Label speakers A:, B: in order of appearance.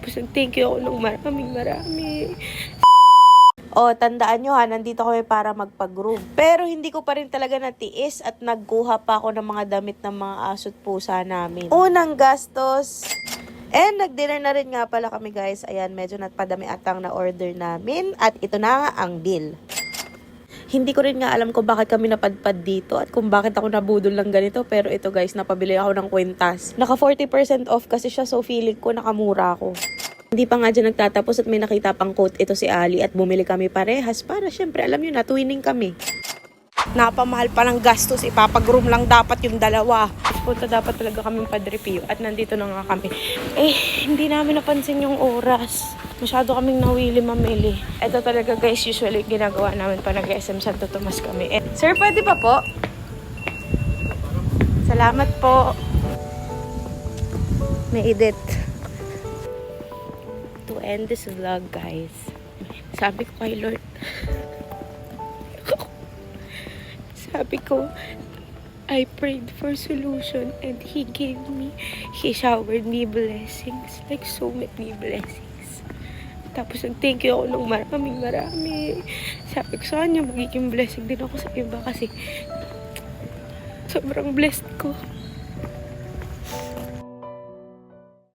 A: Tapos nag-thank you ako ng marami. O, tandaan nyo ha, nandito kami para magpag-groom. Pero hindi ko pa rin talaga natiis at nagkuha pa ako ng mga damit ng mga aso't pusa namin. Unang gastos. And nag-dinner na rin nga pala kami guys. Ayan, medyo napadami atang na order namin. At ito na nga ang bill. Hindi ko rin nga alam kung bakit kami napadpad dito at kung bakit ako nabudol lang ganito. Pero ito guys, napabili ako ng kwentas. Naka 40% off kasi siya, so feeling ko nakamura ako. Hindi pa nga dyan nagtatapos at may nakita pang quote ito si Ali at bumili kami parehas para syempre alam nyo na, twinning kami. Napamahal pa ng gastos, ipapag-room lang dapat yung dalawa. Punta dapat talaga kami padrepio at nandito na nga kami. Hindi namin napansin yung oras. Masyado kaming nawili mamili. Ito talaga guys, usually ginagawa namin pa nag-SM Santo Tomas kami. Sir, pwede pa po? Salamat po. May edit. To end this vlog guys, sabi ko kay Lord, sabi ko, I prayed for solution and He showered me blessings, like so many blessings. Tapos nag-thank you ako ng marami. Sabi ko sa kanya, magiging blessing din ako sa iba kasi sobrang blessed ko.